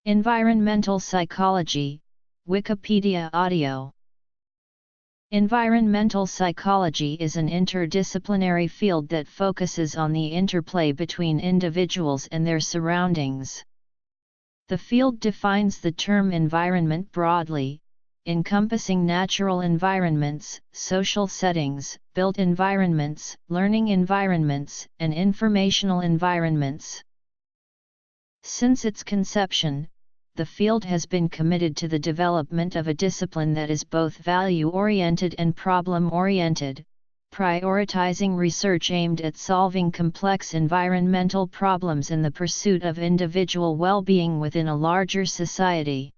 Environmental psychology, Wikipedia audio. Environmental psychology is an interdisciplinary field that focuses on the interplay between individuals and their surroundings. The field defines the term environment broadly, encompassing natural environments, social settings, built environments, learning environments, and informational environments. Since its conception, the field has been committed to the development of a discipline that is both value-oriented and problem-oriented, prioritizing research aimed at solving complex environmental problems in the pursuit of individual well-being within a larger society.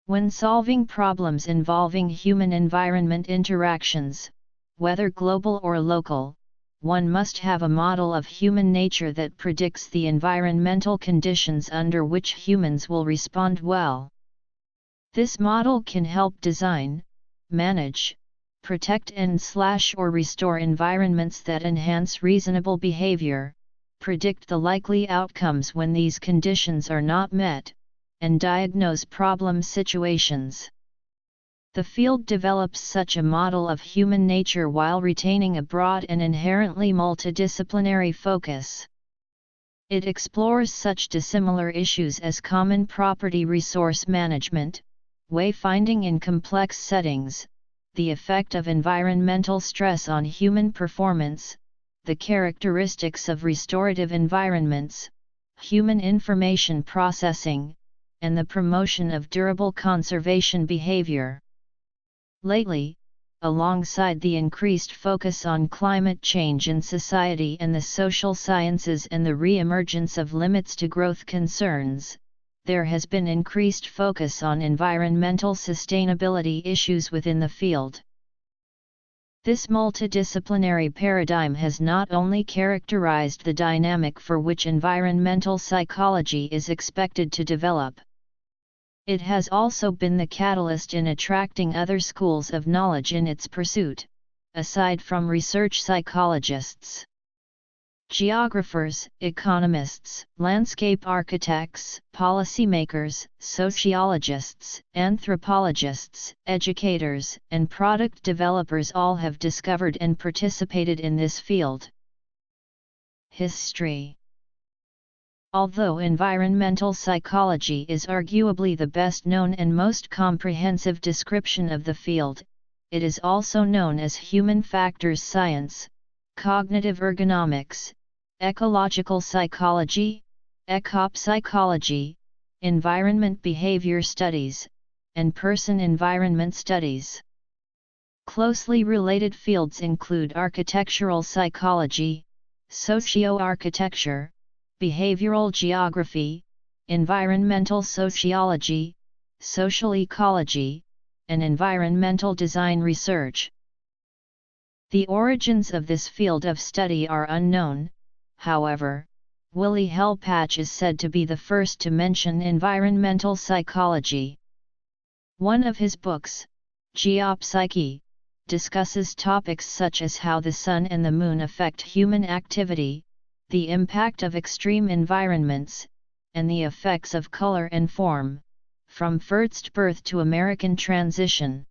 When solving problems involving human-environment interactions, whether global or local, one must have a model of human nature that predicts the environmental conditions under which humans will respond well. This model can help design, manage, protect and/or restore environments that enhance reasonable behavior, predict the likely outcomes when these conditions are not met, and diagnose problem situations. The field develops such a model of human nature while retaining a broad and inherently multidisciplinary focus. It explores such dissimilar issues as common property resource management, wayfinding in complex settings, the effect of environmental stress on human performance, the characteristics of restorative environments, human information processing, and the promotion of durable conservation behavior. Lately, alongside the increased focus on climate change in society and the social sciences and the re-emergence of limits to growth concerns, there has been increased focus on environmental sustainability issues within the field. This multidisciplinary paradigm has not only characterized the dynamic for which environmental psychology is expected to develop. It has also been the catalyst in attracting other schools of knowledge in its pursuit, aside from research psychologists. Geographers, economists, landscape architects, policymakers, sociologists, anthropologists, educators, and product developers all have discovered and participated in this field. History. Although environmental psychology is arguably the best known and most comprehensive description of the field, it is also known as human factors science, cognitive ergonomics, ecological psychology, ecopsychology, environment behavior studies, and person-environment studies. Closely related fields include architectural psychology, socio-architecture, behavioral geography, environmental sociology, social ecology, and environmental design research. The origins of this field of study are unknown, however. Willy Helpach is said to be the first to mention environmental psychology. One of his books, Geopsyche, discusses topics such as how the sun and the moon affect human activity, the impact of extreme environments, and the effects of color and form, from first birth to American transition.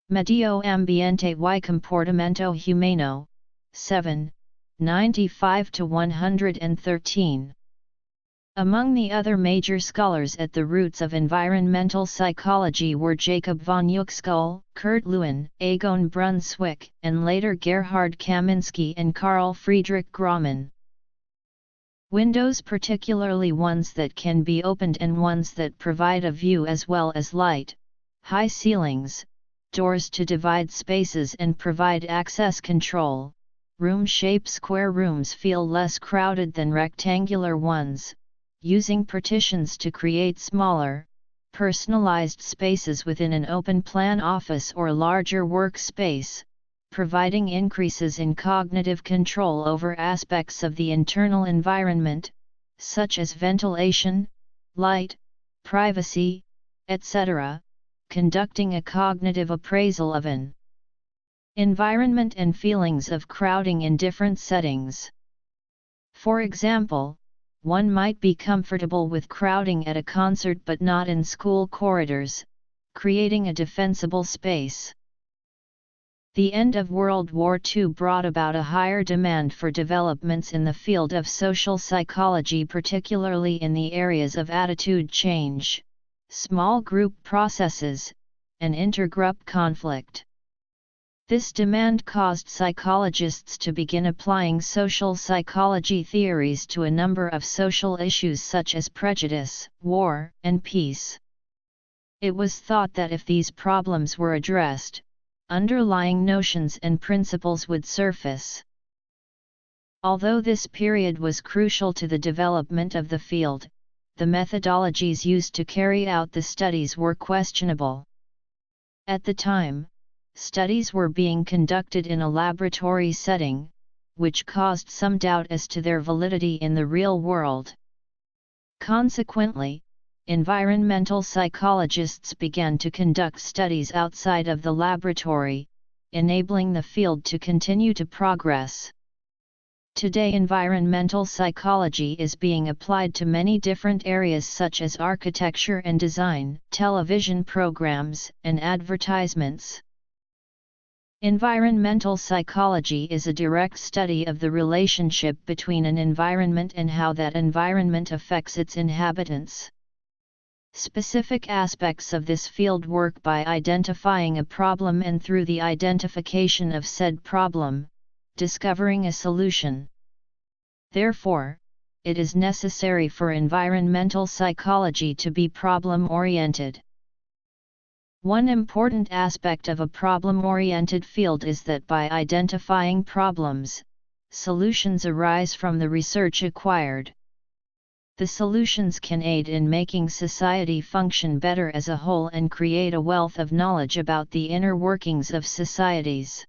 Medio Ambiente y Comportamiento Humano, 7, 95-113. Among the other major scholars at the roots of environmental psychology were Jacob von Uexküll, Kurt Lewin, Egon Brunswick, and later Gerhard Kaminsky and Carl Friedrich Grauman. Windows, particularly ones that can be opened and ones that provide a view as well as light, high ceilings, doors to divide spaces and provide access control, room-shaped square rooms feel less crowded than rectangular ones, using partitions to create smaller, personalized spaces within an open-plan office or larger workspace, providing increases in cognitive control over aspects of the internal environment, such as ventilation, light, privacy, etc., conducting a cognitive appraisal of an environment and feelings of crowding in different settings. For example, one might be comfortable with crowding at a concert but not in school corridors, creating a defensible space. The end of World War II brought about a higher demand for developments in the field of social psychology, particularly in the areas of attitude change, small group processes, and intergroup conflict. This demand caused psychologists to begin applying social psychology theories to a number of social issues such as prejudice, war, and peace. It was thought that if these problems were addressed, underlying notions and principles would surface. Although this period was crucial to the development of the field, the methodologies used to carry out the studies were questionable. At the time, studies were being conducted in a laboratory setting, which caused some doubt as to their validity in the real world. Consequently, environmental psychologists began to conduct studies outside of the laboratory, enabling the field to continue to progress. Today, environmental psychology is being applied to many different areas such as architecture and design, television programs, and advertisements. Environmental psychology is a direct study of the relationship between an environment and how that environment affects its inhabitants. Specific aspects of this field work by identifying a problem and through the identification of said problem, discovering a solution. Therefore, it is necessary for environmental psychology to be problem-oriented. One important aspect of a problem-oriented field is that by identifying problems, solutions arise from the research acquired. The solutions can aid in making society function better as a whole and create a wealth of knowledge about the inner workings of societies.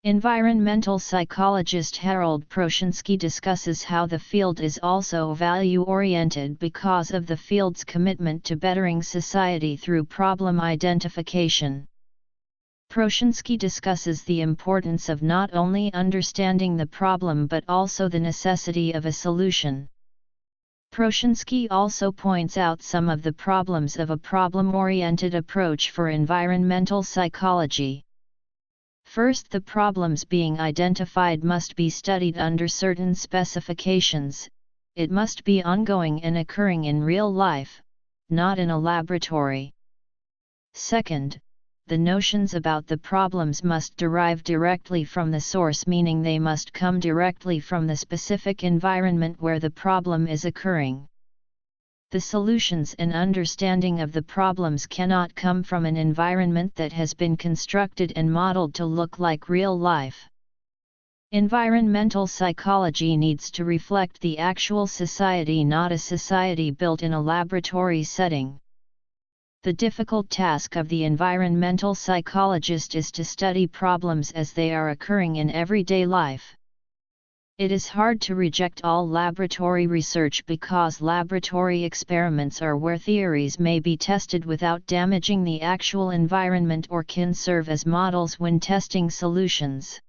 Environmental psychologist Harold Proshinsky discusses how the field is also value-oriented because of the field's commitment to bettering society through problem identification. Proshinsky discusses the importance of not only understanding the problem but also the necessity of a solution. Proshinsky also points out some of the problems of a problem-oriented approach for environmental psychology. First, the problems being identified must be studied under certain specifications. It must be ongoing and occurring in real life, not in a laboratory. Second, the notions about the problems must derive directly from the source, meaning they must come directly from the specific environment where the problem is occurring. The solutions and understanding of the problems cannot come from an environment that has been constructed and modeled to look like real life. Environmental psychology needs to reflect the actual society, not a society built in a laboratory setting. The difficult task of the environmental psychologist is to study problems as they are occurring in everyday life. It is hard to reject all laboratory research because laboratory experiments are where theories may be tested without damaging the actual environment or can serve as models when testing solutions.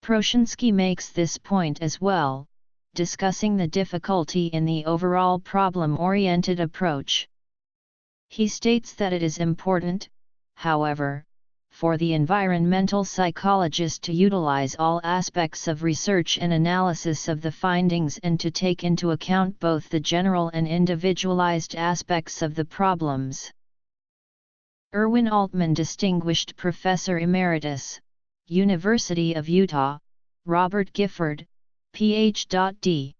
Proshinsky makes this point as well, discussing the difficulty in the overall problem-oriented approach. He states that it is important, however, for the environmental psychologist to utilize all aspects of research and analysis of the findings and to take into account both the general and individualized aspects of the problems. Erwin Altman, Distinguished Professor Emeritus, University of Utah, Robert Gifford, Ph.D.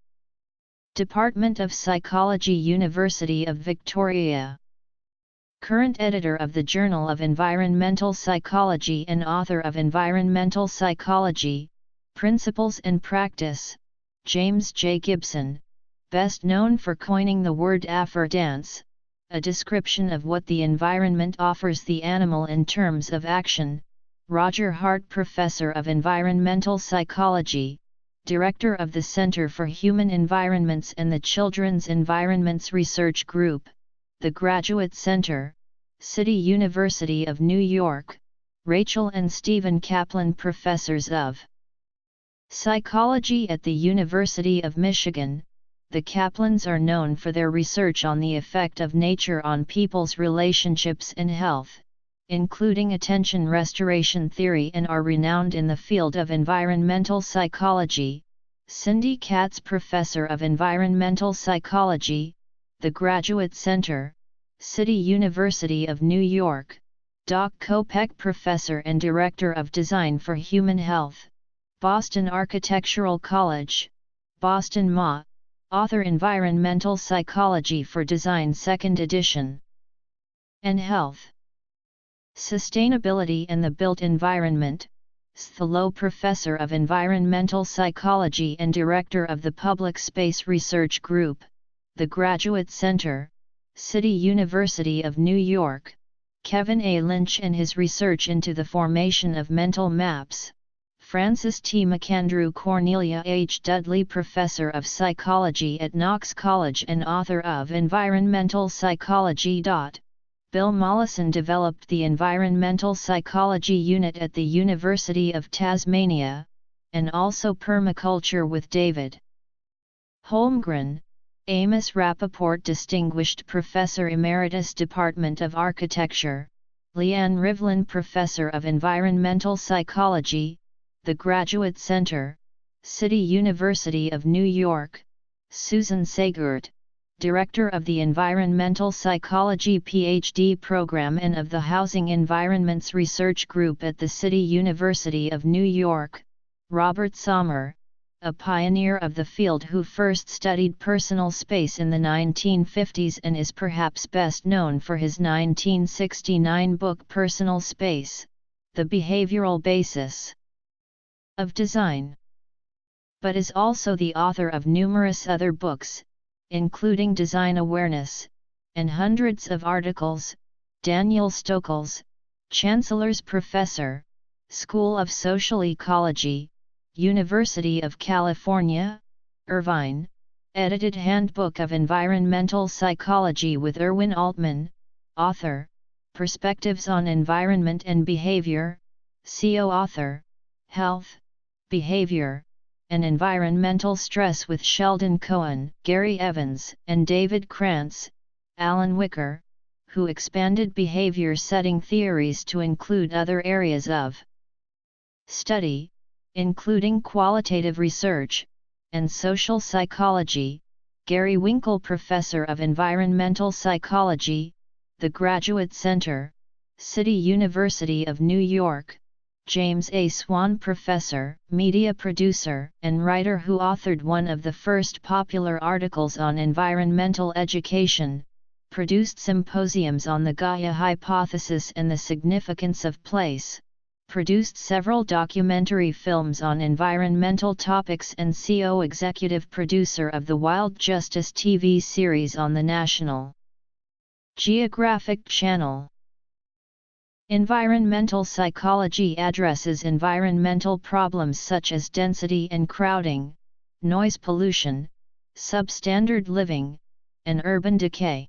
Department of Psychology, University of Victoria. Current editor of the Journal of Environmental Psychology and author of Environmental Psychology, Principles and Practice, James J. Gibson, best known for coining the word affordance, a description of what the environment offers the animal in terms of action, Roger Hart, Professor of Environmental Psychology, Director of the Center for Human Environments and the Children's Environments Research Group, the Graduate Center, City University of New York, Rachel and Stephen Kaplan, Professors of Psychology at the University of Michigan, the Kaplans are known for their research on the effect of nature on people's relationships and health, including attention restoration theory, and are renowned in the field of environmental psychology. Cindy Katz, Professor of Environmental Psychology, the Graduate Center, City University of New York. Doc Kopec, Professor and Director of Design for Human Health, Boston Architectural College, Boston MA. Author, Environmental Psychology for Design 2nd edition. And Health, Sustainability and the Built Environment, Thilo, Professor of Environmental Psychology and Director of the Public Space Research Group, the Graduate Center, City University of New York. Kevin A. Lynch and his research into the formation of mental maps. Francis T. McAndrew, Cornelia H. Dudley, Professor of Psychology at Knox College and author of Environmental Psychology. Bill Mollison developed the Environmental Psychology Unit at the University of Tasmania, and also Permaculture with David Holmgren. Amos Rappaport, Distinguished Professor Emeritus, Department of Architecture. Leanne Rivlin, Professor of Environmental Psychology, the Graduate Center, City University of New York. Susan Segert, Director of the Environmental Psychology PhD Program and of the Housing Environments Research Group at the City University of New York. Robert Sommer, a pioneer of the field who first studied personal space in the 1950s and is perhaps best known for his 1969 book Personal Space, The Behavioral Basis of Design, but is also the author of numerous other books, including Design Awareness, and hundreds of articles. Daniel Stokels, Chancellor's Professor, School of Social Ecology, University of California, Irvine, edited Handbook of Environmental Psychology with Erwin Altman, author, Perspectives on Environment and Behavior, co-author, Health, Behavior, and Environmental Stress with Sheldon Cohen, Gary Evans, and David Krantz. Alan Wicker, who expanded behavior setting theories to include other areas of study, including qualitative research, and social psychology. Gary Winkle, Professor of Environmental Psychology, the Graduate Center, City University of New York. James A. Swan, Professor, Media Producer, and writer who authored one of the first popular articles on environmental education, produced symposiums on the Gaia hypothesis and the significance of place, produced several documentary films on environmental topics, and co-executive producer of the Wild Justice TV series on the National Geographic Channel. Environmental psychology addresses environmental problems such as density and crowding, noise pollution, substandard living, and urban decay.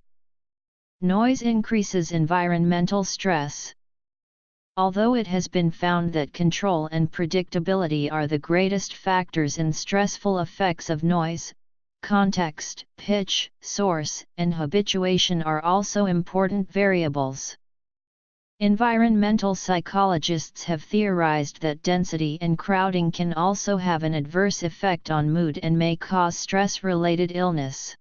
Noise increases environmental stress. Although it has been found that control and predictability are the greatest factors in stressful effects of noise, context, pitch, source, and habituation are also important variables. Environmental psychologists have theorized that density and crowding can also have an adverse effect on mood and may cause stress-related illness.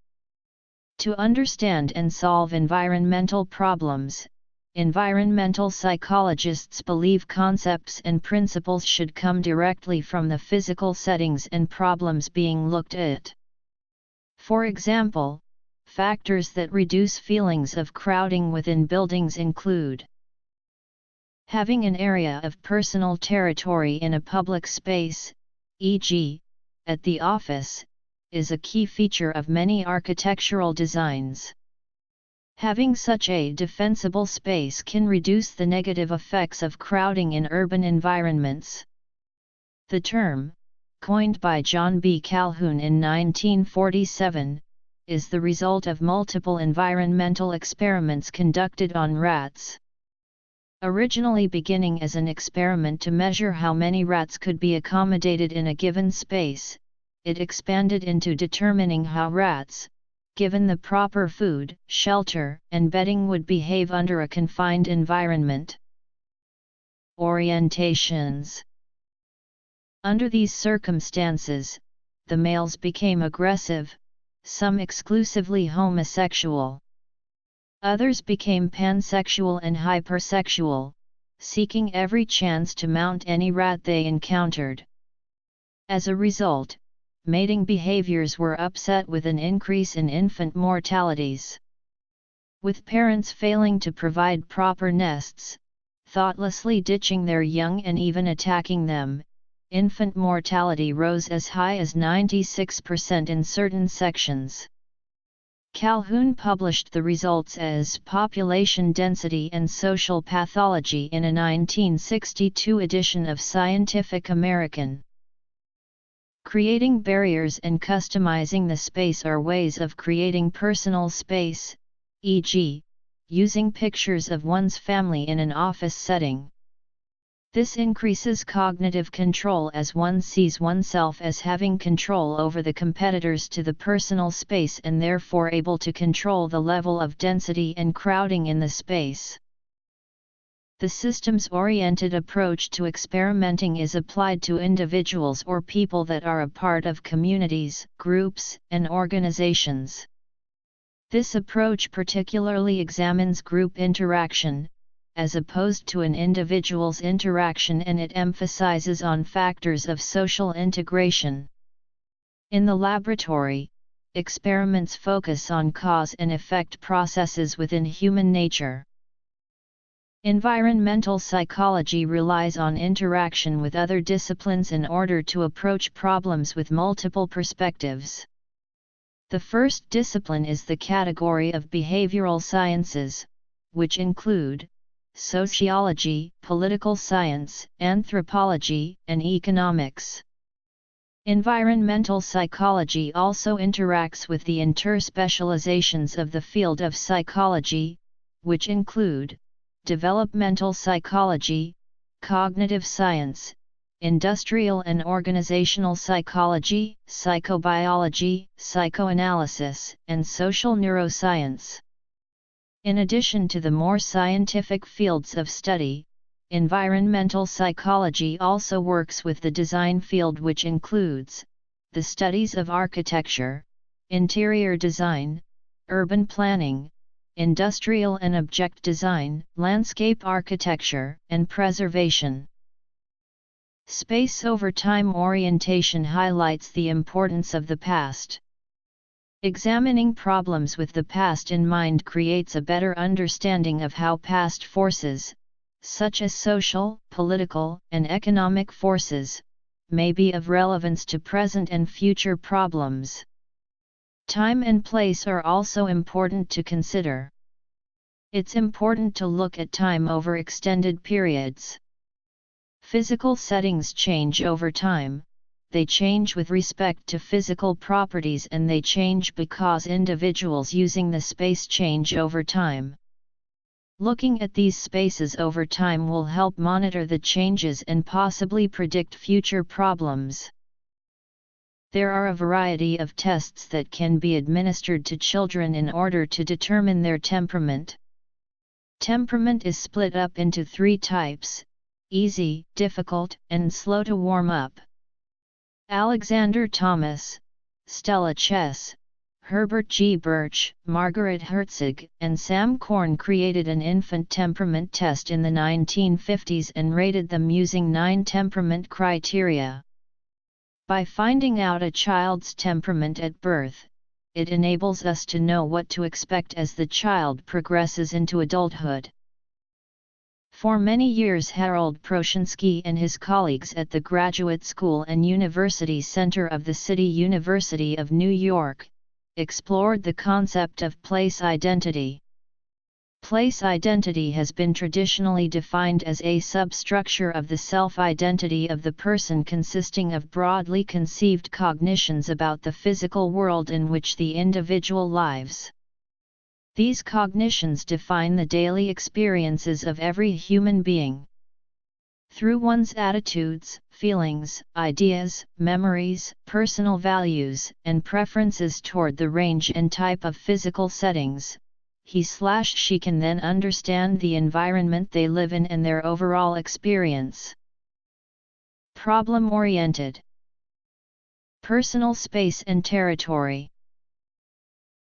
To understand and solve environmental problems, environmental psychologists believe concepts and principles should come directly from the physical settings and problems being looked at. For example, factors that reduce feelings of crowding within buildings include having an area of personal territory in a public space, e.g., at the office, is a key feature of many architectural designs. Having such a defensible space can reduce the negative effects of crowding in urban environments. The term, coined by John B. Calhoun in 1947, is the result of multiple environmental experiments conducted on rats. Originally beginning as an experiment to measure how many rats could be accommodated in a given space, it expanded into determining how rats, given the proper food, shelter, and bedding, would behave under a confined environment. Orientations. Under these circumstances, the males became aggressive, some exclusively homosexual. Others became pansexual and hypersexual, seeking every chance to mount any rat they encountered. As a result, mating behaviors were upset with an increase in infant mortalities. With parents failing to provide proper nests, thoughtlessly ditching their young and even attacking them, infant mortality rose as high as 96% in certain sections. Calhoun published the results as Population Density and Social Pathology in a 1962 edition of Scientific American. Creating barriers and customizing the space are ways of creating personal space, e.g., using pictures of one's family in an office setting. This increases cognitive control as one sees oneself as having control over the competitors to the personal space and therefore able to control the level of density and crowding in the space. The systems-oriented approach to experimenting is applied to individuals or people that are a part of communities, groups, and organizations. This approach particularly examines group interaction, as opposed to an individual's interaction, and it emphasizes on factors of social integration. In the laboratory, experiments focus on cause and effect processes within human nature. Environmental psychology relies on interaction with other disciplines in order to approach problems with multiple perspectives. The first discipline is the category of behavioral sciences, which include sociology, political science, anthropology, and economics. Environmental psychology also interacts with the interspecializations of the field of psychology, which include developmental psychology, cognitive science, industrial and organizational psychology, psychobiology, psychoanalysis, and social neuroscience. In addition to the more scientific fields of study, environmental psychology also works with the design field, which includes the studies of architecture, interior design, urban planning, industrial and object design, landscape architecture, and preservation. Space over time orientation highlights the importance of the past. Examining problems with the past in mind creates a better understanding of how past forces, such as social, political, and economic forces, may be of relevance to present and future problems. Time and place are also important to consider. It's important to look at time over extended periods. Physical settings change over time. They change with respect to physical properties, and they change because individuals using the space change over time. Looking at these spaces over time will help monitor the changes and possibly predict future problems. There are a variety of tests that can be administered to children in order to determine their temperament. Temperament is split up into 3 types: easy, difficult, and slow to warm up. Alexander Thomas, Stella Chess, Herbert G. Birch, Margaret Herzog, and Sam Korn created an infant temperament test in the 1950s and rated them using 9 temperament criteria. By finding out a child's temperament at birth, it enables us to know what to expect as the child progresses into adulthood. For many years, Harold Proshinsky and his colleagues at the Graduate School and University Center of the City University of New York explored the concept of place identity. Place identity has been traditionally defined as a substructure of the self-identity of the person, consisting of broadly conceived cognitions about the physical world in which the individual lives. These cognitions define the daily experiences of every human being. Through one's attitudes, feelings, ideas, memories, personal values, and preferences toward the range and type of physical settings, he/she can then understand the environment they live in and their overall experience. Problem-oriented. Personal space and territory.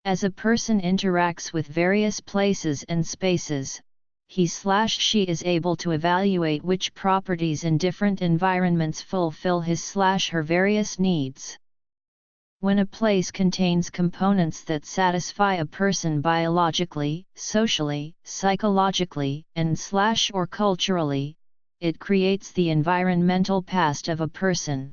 As a person interacts with various places and spaces, he/she is able to evaluate which properties in different environments fulfill his/her various needs. When a place contains components that satisfy a person biologically, socially, psychologically, and/or culturally, it creates the environmental past of a person.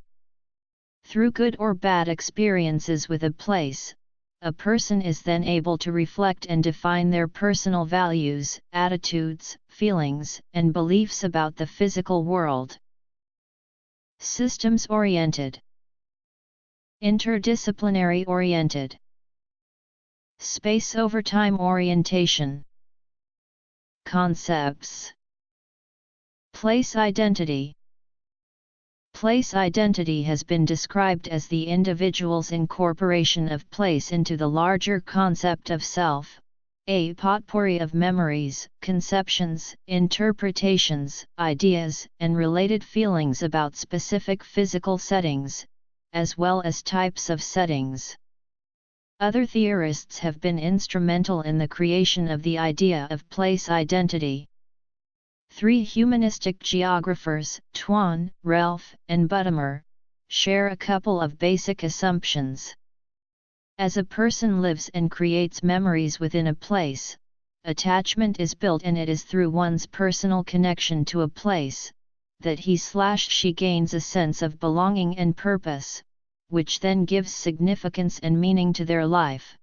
Through good or bad experiences with a place, a person is then able to reflect and define their personal values, attitudes, feelings, and beliefs about the physical world. Systems-oriented. Interdisciplinary-oriented. Space over time orientation. Concepts. Place identity. Place identity has been described as the individual's incorporation of place into the larger concept of self, a potpourri of memories, conceptions, interpretations, ideas, and related feelings about specific physical settings, as well as types of settings. Other theorists have been instrumental in the creation of the idea of place identity. Three humanistic geographers, Tuan, Relf, and Buttimer, share a couple of basic assumptions. As a person lives and creates memories within a place, attachment is built, and it is through one's personal connection to a place that he/she gains a sense of belonging and purpose, which then gives significance and meaning to their life.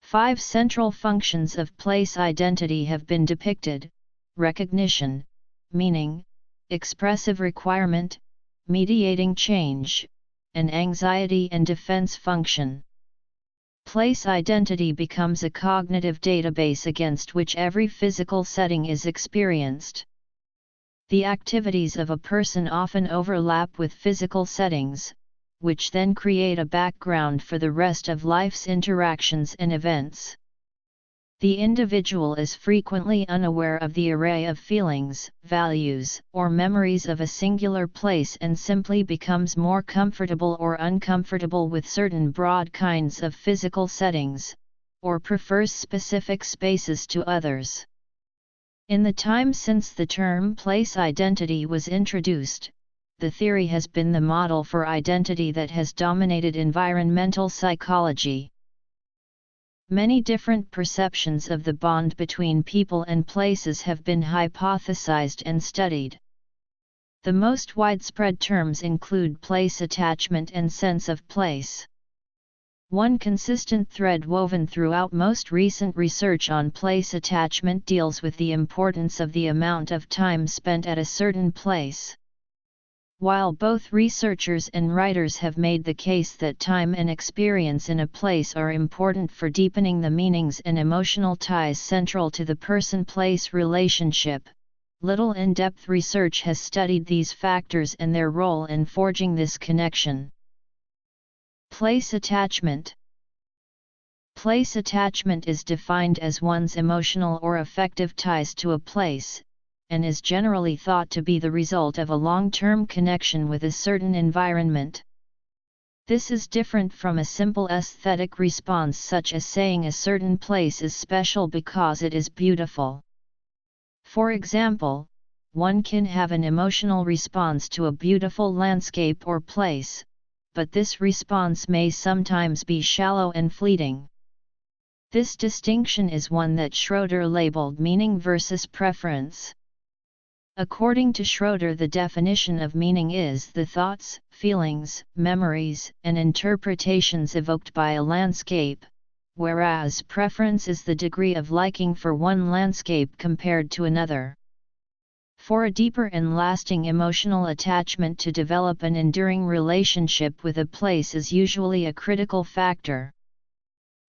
5 central functions of place identity have been depicted: recognition, meaning, expressive requirement, mediating change, and anxiety and defense function. Place identity becomes a cognitive database against which every physical setting is experienced. The activities of a person often overlap with physical settings, which then create a background for the rest of life's interactions and events. The individual is frequently unaware of the array of feelings, values, or memories of a singular place and simply becomes more comfortable or uncomfortable with certain broad kinds of physical settings, or prefers specific spaces to others. In the time since the term place identity was introduced, the theory has been the model for identity that has dominated environmental psychology. Many different perceptions of the bond between people and places have been hypothesized and studied. The most widespread terms include place attachment and sense of place. One consistent thread woven throughout most recent research on place attachment deals with the importance of the amount of time spent at a certain place. While both researchers and writers have made the case that time and experience in a place are important for deepening the meanings and emotional ties central to the person-place relationship, little in-depth research has studied these factors and their role in forging this connection. Place attachment. Place attachment is defined as one's emotional or affective ties to a place, and is generally thought to be the result of a long-term connection with a certain environment. This is different from a simple aesthetic response such as saying a certain place is special because it is beautiful. For example, one can have an emotional response to a beautiful landscape or place, but this response may sometimes be shallow and fleeting. This distinction is one that Schroeder labeled meaning versus preference. According to Schroeder, the definition of meaning is the thoughts, feelings, memories, and interpretations evoked by a landscape, whereas preference is the degree of liking for one landscape compared to another. For a deeper and lasting emotional attachment to develop, an enduring relationship with a place is usually a critical factor.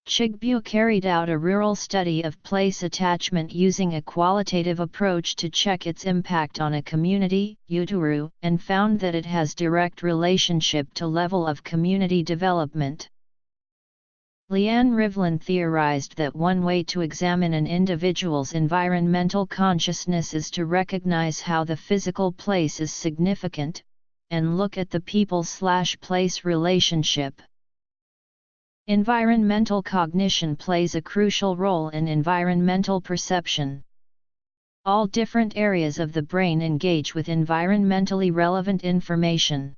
Chigbu carried out a rural study of place attachment using a qualitative approach to check its impact on a community, Uturu, and found that it has direct relationship to level of community development. Leanne Rivlin theorized that one way to examine an individual's environmental consciousness is to recognize how the physical place is significant, and look at the people/place relationship. Environmental cognition plays a crucial role in environmental perception. All different areas of the brain engage with environmentally relevant information.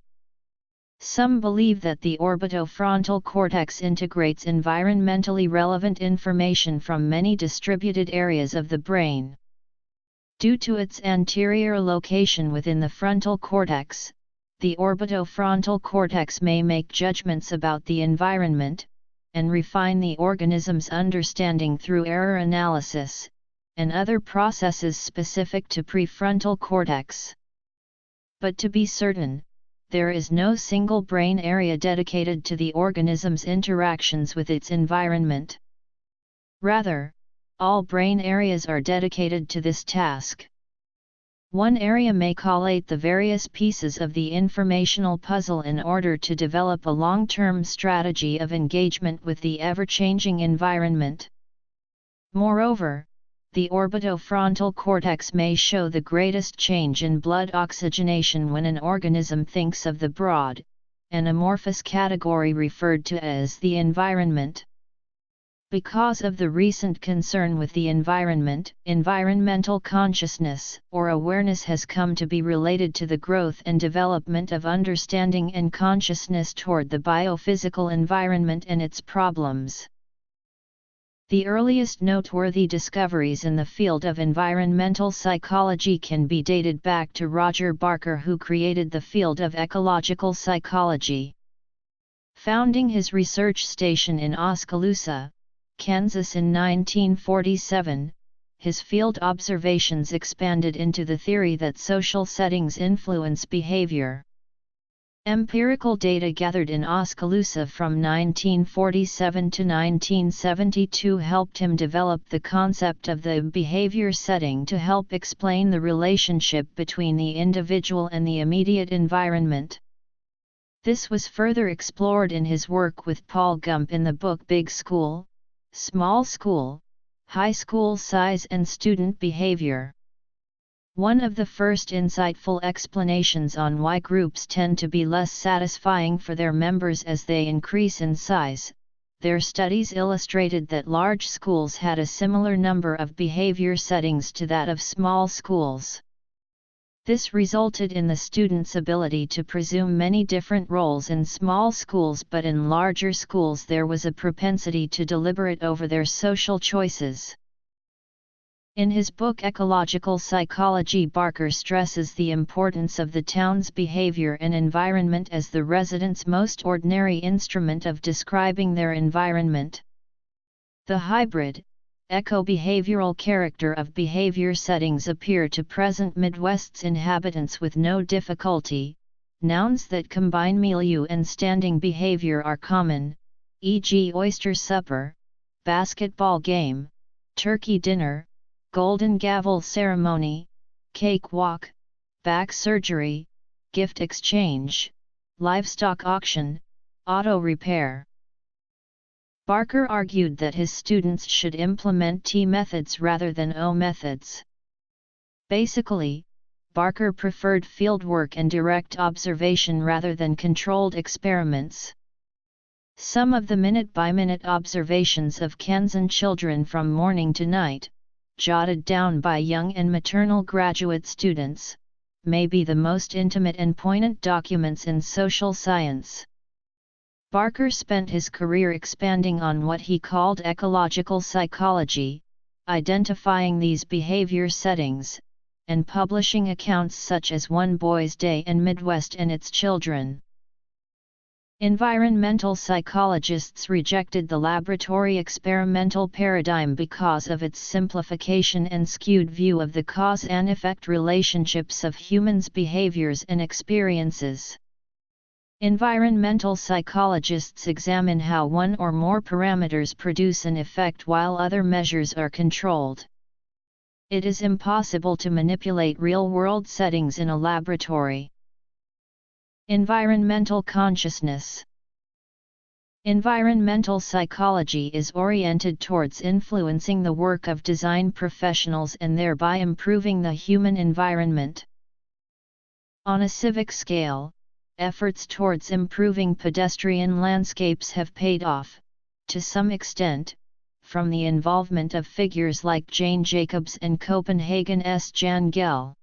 Some believe that the orbitofrontal cortex integrates environmentally relevant information from many distributed areas of the brain. Due to its anterior location within the frontal cortex, the orbitofrontal cortex may make judgments about the environment, and refine the organism's understanding through error analysis, and other processes specific to prefrontal cortex. But to be certain, there is no single brain area dedicated to the organism's interactions with its environment. Rather, all brain areas are dedicated to this task. One area may collate the various pieces of the informational puzzle in order to develop a long-term strategy of engagement with the ever-changing environment. Moreover, the orbitofrontal cortex may show the greatest change in blood oxygenation when an organism thinks of the broad, and amorphous category referred to as the environment. Because of the recent concern with the environment, environmental consciousness or awareness has come to be related to the growth and development of understanding and consciousness toward the biophysical environment and its problems. The earliest noteworthy discoveries in the field of environmental psychology can be dated back to Roger Barker, who created the field of ecological psychology. Founding his research station in Oskaloosa, Kansas in 1947, his field observations expanded into the theory that social settings influence behavior. Empirical data gathered in Oskaloosa from 1947 to 1972 helped him develop the concept of the behavior setting to help explain the relationship between the individual and the immediate environment. This was further explored in his work with Paul Gump in the book Big School, Small School, High School Size and Student Behavior. One of the first insightful explanations on why groups tend to be less satisfying for their members as they increase in size, their studies illustrated that large schools had a similar number of behavior settings to that of small schools. This resulted in the students' ability to presume many different roles in small schools, but in larger schools there was a propensity to deliberate over their social choices. In his book Ecological Psychology, Barker stresses the importance of the town's behavior and environment as the residents' most ordinary instrument of describing their environment. The hybrid, eco-behavioral character of behavior settings appear to present Midwest's inhabitants with no difficulty. Nouns that combine milieu and standing behavior are common, e.g. oyster supper, basketball game, turkey dinner, golden gavel ceremony, cake walk, back surgery, gift exchange, livestock auction, auto repair. Barker argued that his students should implement T methods rather than O methods. Basically, Barker preferred fieldwork and direct observation rather than controlled experiments. Some of the minute-by-minute observations of Kansan children from morning to night, jotted down by young and maternal graduate students, may be the most intimate and poignant documents in social science. Barker spent his career expanding on what he called ecological psychology, identifying these behavior settings, and publishing accounts such as One Boy's Day and Midwest and Its Children. Environmental psychologists rejected the laboratory experimental paradigm because of its simplification and skewed view of the cause and effect relationships of humans' behaviors and experiences. Environmental psychologists examine how one or more parameters produce an effect while other measures are controlled. It is impossible to manipulate real-world settings in a laboratory. Environmental consciousness. Environmental psychology is oriented towards influencing the work of design professionals and thereby improving the human environment. On a civic scale, efforts towards improving pedestrian landscapes have paid off, to some extent, from the involvement of figures like Jane Jacobs and Copenhagen's Jan Gehl.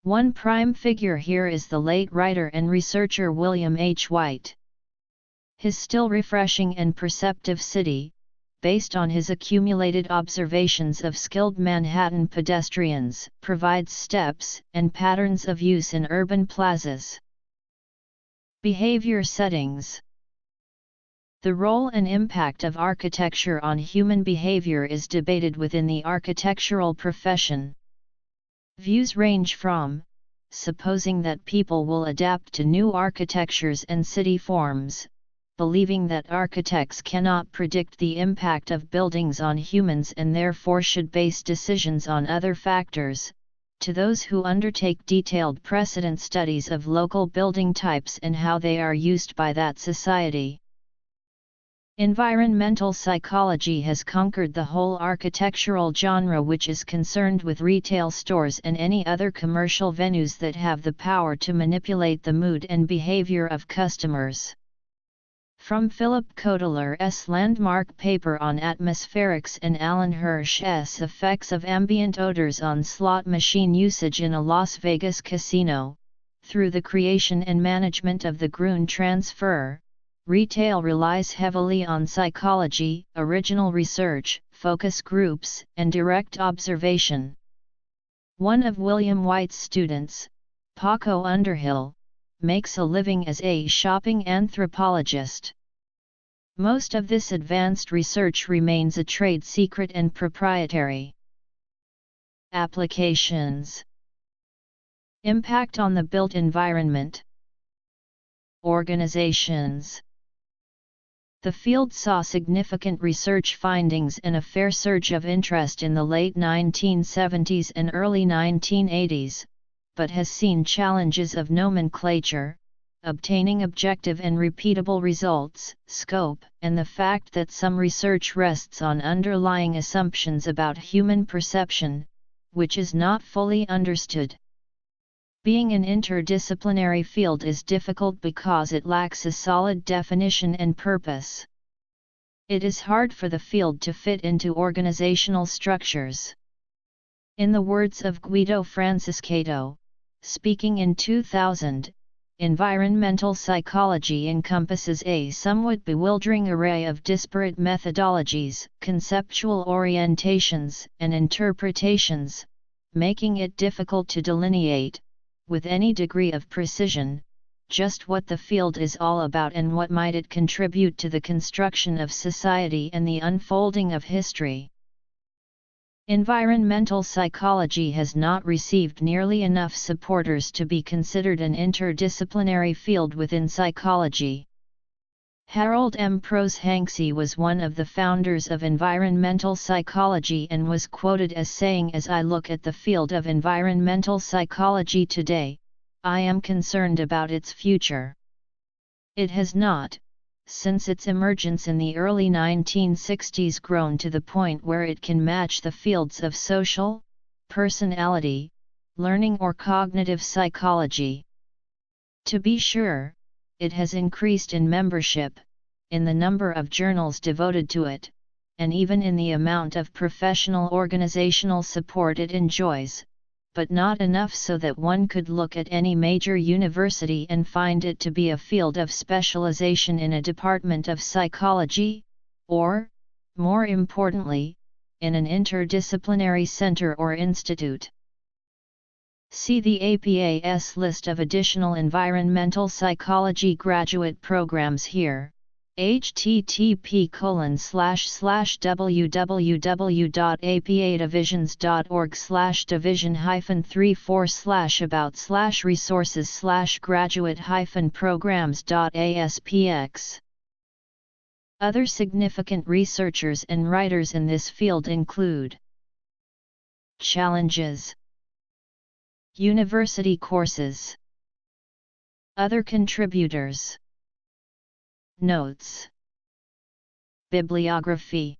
One prime figure here is the late writer and researcher William H. White. His still refreshing and perceptive city, based on his accumulated observations of skilled Manhattan pedestrians, provides steps and patterns of use in urban plazas. Behavior settings. The role and impact of architecture on human behavior is debated within the architectural profession. Views range from, supposing that people will adapt to new architectures and city forms, believing that architects cannot predict the impact of buildings on humans and therefore should base decisions on other factors, to those who undertake detailed precedent studies of local building types and how they are used by that society. Environmental psychology has conquered the whole architectural genre, which is concerned with retail stores and any other commercial venues that have the power to manipulate the mood and behavior of customers. From Philip Kotler's landmark paper on atmospherics and Alan Hirsch's effects of ambient odors on slot machine usage in a Las Vegas casino, through the creation and management of the Gruen transfer, retail relies heavily on psychology, original research, focus groups, and direct observation. One of William White's students, Paco Underhill, makes a living as a shopping anthropologist. Most of this advanced research remains a trade secret and proprietary. Applications. Impact on the built environment. Organizations. The field saw significant research findings and a fair surge of interest in the late 1970s and early 1980s, but has seen challenges of nomenclature, obtaining objective and repeatable results, scope, and the fact that some research rests on underlying assumptions about human perception, which is not fully understood. Being an interdisciplinary field is difficult because it lacks a solid definition and purpose. It is hard for the field to fit into organizational structures. In the words of Guido Franciscato, speaking in 2000, environmental psychology encompasses a somewhat bewildering array of disparate methodologies, conceptual orientations, and interpretations, making it difficult to delineate, with any degree of precision, just what the field is all about and what might it contribute to the construction of society and the unfolding of history. Environmental psychology has not received nearly enough supporters to be considered an interdisciplinary field within psychology. Harold M. Prose-Hanksy was one of the founders of environmental psychology and was quoted as saying, "As I look at the field of environmental psychology today, I am concerned about its future." It has not, since its emergence in the early 1960s, grown to the point where it can match the fields of social, personality, learning or cognitive psychology. To be sure, it has increased in membership, in the number of journals devoted to it, and even in the amount of professional organizational support it enjoys, but not enough so that one could look at any major university and find it to be a field of specialization in a department of psychology, or, more importantly, in an interdisciplinary center or institute. See the APA's list of additional environmental psychology graduate programs here. http://www.apadivisions.org/division-34/about/graduate-programs.aspx. Other significant researchers and writers in this field include Challenges, University courses, Other contributors, Notes, Bibliography.